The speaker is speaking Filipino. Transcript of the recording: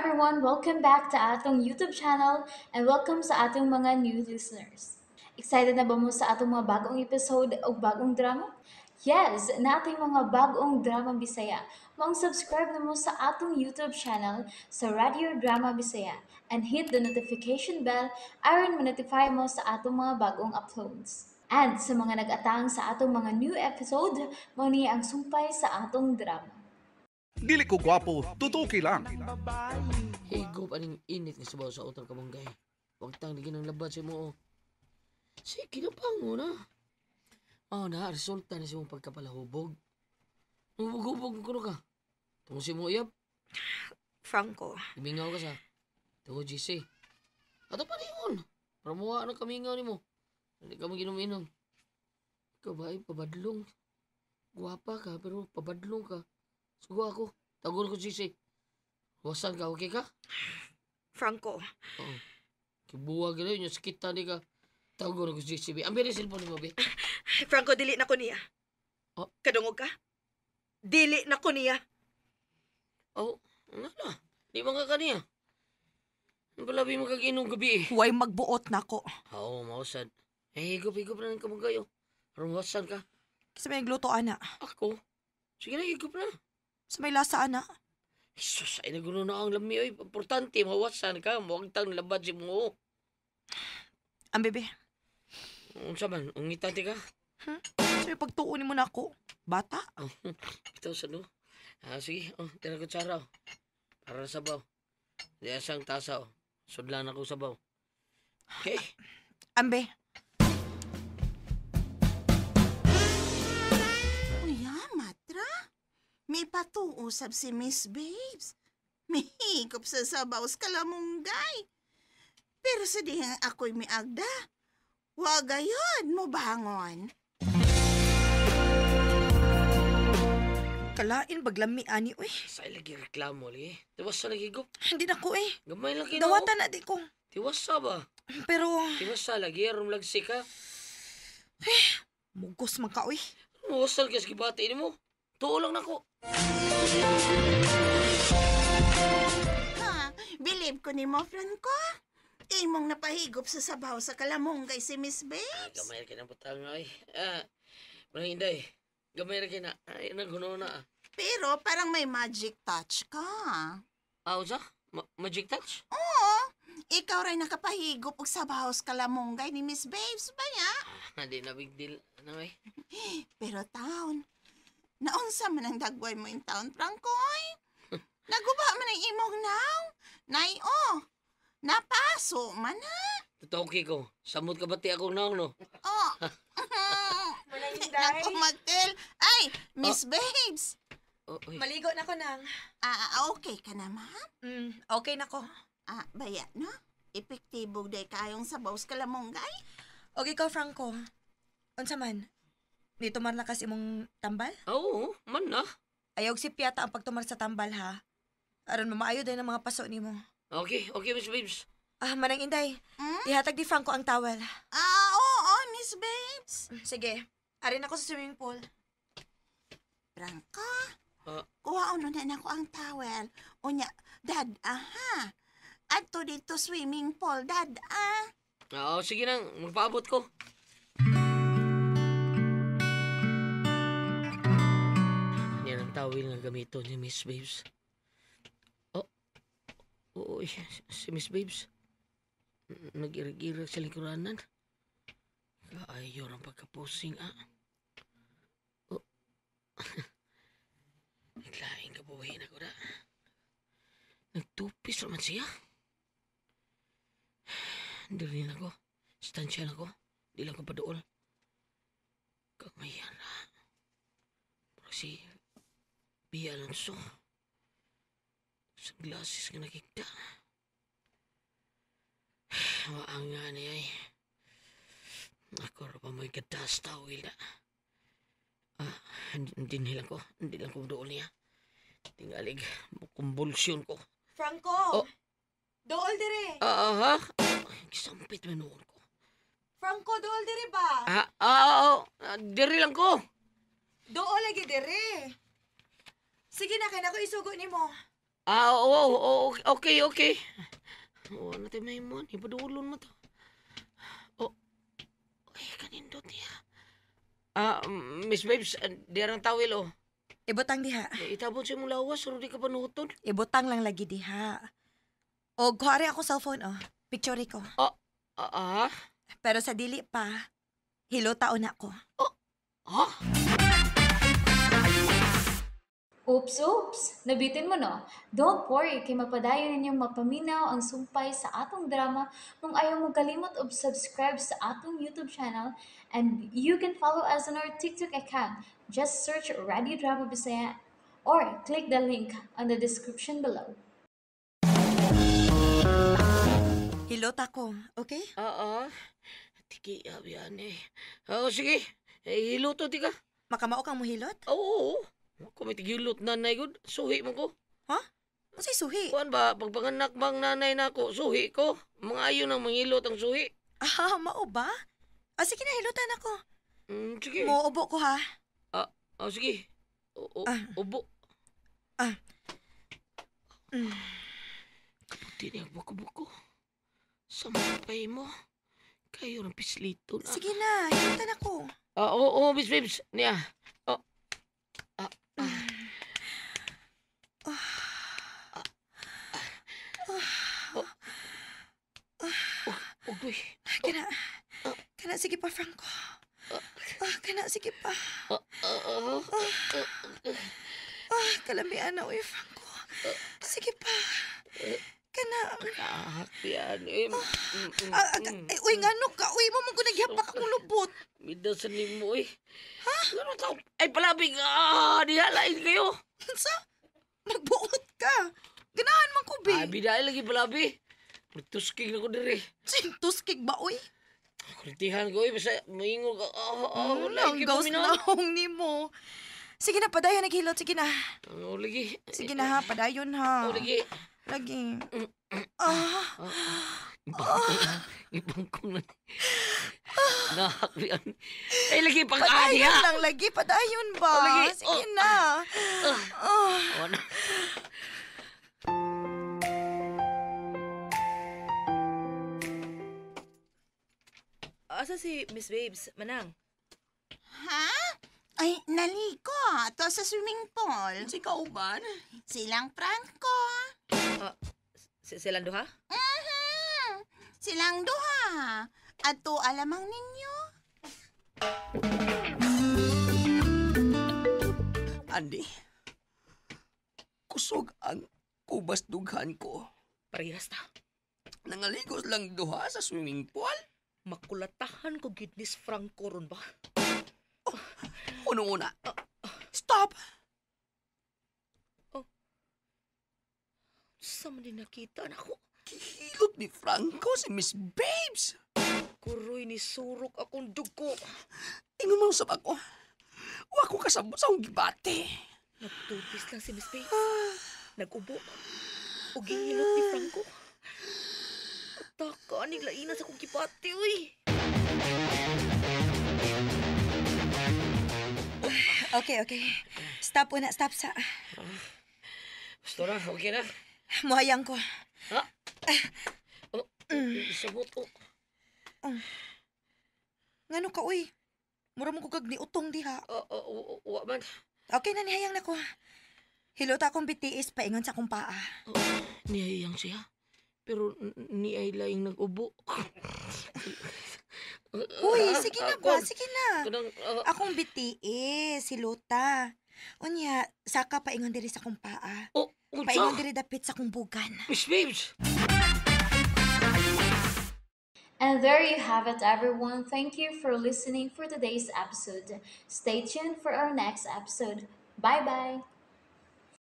everyone, welcome back to atong YouTube channel and welcome sa atong mga new listeners. Excited na ba mo sa atong mga bagong episode o bagong drama? Yes, na ating mga bagong drama Bisaya. Mag-subscribe na mo sa atong YouTube channel sa Radio Drama Bisaya and hit the notification bell aron ma-notify mo sa atong mga bagong uploads. And sa mga nag-atang sa atong mga new episode, mo ni ang sumpay sa atong drama. Dili ko gwapo, tutuki lang. Higop aning init nga sabaw sa utang kamanggay. Huwag tang ligin ang labat sa mo. Sige, kinapang mo na. Na, resulta na sa mong pagkapalahubog. Hubog-hubog ko ka. Tungo si mo iyap. Franco, Imingaw ka sa. Tungo GC. Ato pa niyon. Para muha ng kamingaw ni mo. Hindi ka maginom-inom. Ikaw ba ay pabadlong? Guwapa ka, pero pabadlong ka. Sugo ako. Tagon ko GC. Wasan ka, okay ka? Franco, Oo. Kibuwag na yun, yung sakita ni ka. Tagon ko GC. Ambil yung cellphone mo, be. Franco, dili na ko niya. Oh. Kadungog ka? Dili na ko niya. Oh, ano na? Di ba ka kaniya? Ang palabi mo kag-inom gabi eh. Huwag magbuot na ko. Oo, mausad. Higop-higop na ng kamagayo. Rumawasan ka. Kasi may gluto, ana. Ako? Sige na, higop na. Sa may lasa, ana. Jesus, ay nagulo na ang lami. Oy, importante, mawasan ka. Huwag tang labad si mo. Ang bebe. Unsa man, ungitante ka? Sa may pagtuunin mo na ako. Bata? Oh, ito sa no. Sige, tira ko tsara. Para sa sabaw. Di asang tasa. Sudlan ako sabaw. Okay. Ambe. Uya, Matra. May patuusap si Miss Babes. May higop sa sabaw sa kalamunggay. Pero sa dihang ako'y may agda, wag ayod mo bangon. Kalain baglami, ani, uy. Sa lagi reklamo, li. Tiwas sa lagi higop. Hindi na ko, eh. Gamay lagi na. Dawatan na di ko. Tiwas sa ba? Pero, Tiwas sa lagi. Arum lagsi ka. mugos man ka, uy. Mawasal ka sa kibati ni mo. Tuo lang na ko. Ha, believe ko ni mo, Franco. Imong napahigop sa sabaw sa kalamunggay si Miss Babes. Gamay ka na butang ay. Manang inday. Gamay ka na. Ay, naghuno na. Pero parang may magic touch ka. Usa? Magic touch? Oo, ikaw rin nakapahigop og sabaw sa kalamunggay ni Miss Babes ba niya? Hindi na big deal. Ano ay? Pero taon, naunsa man ang dagway mo in taon, Francoy? Naguba man ang imong naw. Nay, napaso man ha. Tutoki ko. Samot ka bati akong naong no? Oh. Naku, Magtel. Ay, Miss Babes. Uy. Maligo na ko nang. Okay ka na, ma'am? Okay na ko. Baya, no? Epektibo day kayong sabaw sa kalamunggay? Okay ko, Franco. Unsa man? Dito man lakas imong tambal? Oo, man na. Ayog si Piata ang pagtumar sa tambal, ha? Aron mamaayo din ang mga paso nimo. Okay, Miss Babes. Manang Inday. Hmm? Ihatag ni Franco ang towel. Oo, Miss Babes. Sige. Arin ako sa swimming pool. Franco, Ah. kuha uno na ako ang towel. Unya, dad, aha. Adto dito swimming pool, dad, Sige nang. Magpaabot ko. Yan ang tawil nga gamito ni Miss Babes. Uy, si Miss Babes. Nag-irag-irag sa likuranan. Ayaw ang pagka-posing, Naglaing kabuhin ako na. Nagtupis naman siya. Hindi rin ako. Stansya na ako. Di lang ko padool. Kamayan na. Pero si Bia Alonso. Sunglasses nga nakikita. Waang nga niya ay. Ako rin pa may gadas tawil na. Hindi lang ko doon niya. Tingalig, kumbulsyon ko. Franco! Oh. Dool dire! Kisampit mo noon ko. Franco, dool dire ba? Diri lang ko. Dool lagi dire! Sige na, kaya na ko isugo ni mo. Oo, okay, okay. Oo, natin may mo. Ipadulon mo to. Oh, ay, kanindot niya. Miss Babes, diarang tawil, oh. Ibutang diha. Itabon siya mong lawas, pero di ka panutod. Ibutang lang lagi diha. O, kuhari ako cellphone, oh. Picture ko. Ah? Pero sa dili pa, hilota na ko. Ha? Oops! Nabitin mo no? Don't worry, kay mapadayon ninyong mapaminaw ang sumpay sa atong drama kung ayaw mo kalimot og subscribe sa atong YouTube channel and you can follow us on our TikTok account. Just search Radio Drama Bisaya or click the link on the description below. Hilota ko, okay? Tiki, abiyan eh. Sige. Hiluto, tika. Makamao kang mohilot? Oo. Kung may tigilot nanay ko, suhi mo ko. Ha? Masay suhi. Kuan ba, pagpanganak bang nanay na ko, suhi ko. Mga ayo ng mangilot ang suhi. Mao ba? Sige na, hilotan ako. Sige. Muubo ko ha. Sige. Ubo. Kaputi niya buko-buko. Sa mga pay mo. Kayo ng pislito na. Sige na, hilotan ako. Oo, Miss Babes. Niya. Ugoy. Kana sige pa, Franco. Kana sige pa. Kalamian na, uy, Franco. Sige pa. Kana. Kahakyan. Uy, ngano ka? Uy, mo mong gunagyapak akong lubot. Midasan ni mo eh. Ha? Ano tao? Ay, palabing. Dihalain kayo. Sa? Magbuot ka. Ganahan man ko, be. Bidahay lagi palabi. Magtusking na ko diri. Sintuskig ba, uy? Kuritihan ko eh. Basta maingol ka. Ang gaws naong ni mo. Sige na, padayon naghilot. Sige na. Lagi. Sige na ha, padayon ha. Lagi. Lagi. Ibang kong na. Nakakriyan. Ay, lagi pang adi Padayon ha. lang lagi, padayon ba? Lagi. Sige na. Ano? Asa si Miss Babes, manang? Ha? Ay, naliko. To sa swimming pool. Si kauban? Silang Franco. Silang duha? Silang duha. Ato alamang ninyo. Andi, kusog ang kubas dughan ko. Parehas ta. Nangaligos lang duha sa swimming pool. Makulatahan ko gid Miss Franco ron ba? Unang-una, stop! Sa man din nakita na ko. Kihilot ni Franco si Miss Babes. Kuroy ni surok akong dugo. Ingon mo usap ako. Wa ko kasabot sa akong gibate. Nagtubis lang si Miss Babes. Nag-ubo. O gihilot ni Franco. Taka, niglaina sa kong kipati, uy. Okay. Stop una, stop sa. Gusto na, okay na. Muhayang ko. Ha? Sabot ko. Ngano ka, uy? Mura mo kugag ni utong diha. Wa man. Okay na, nihayang na ko. Hilot akong bitiis, paingon sa kong paa. Nihayang siya. Pero ni ay laing nag-ubo. Uy, sige na ba? Sige na. Kanang, Akong bitiis, hilota. Unya, saka paingon diri sa kong paa. Paingon diri dapit sa kong bugan. Miss Babes! And there you have it, everyone. Thank you for listening for today's episode. Stay tuned for our next episode. Bye bye.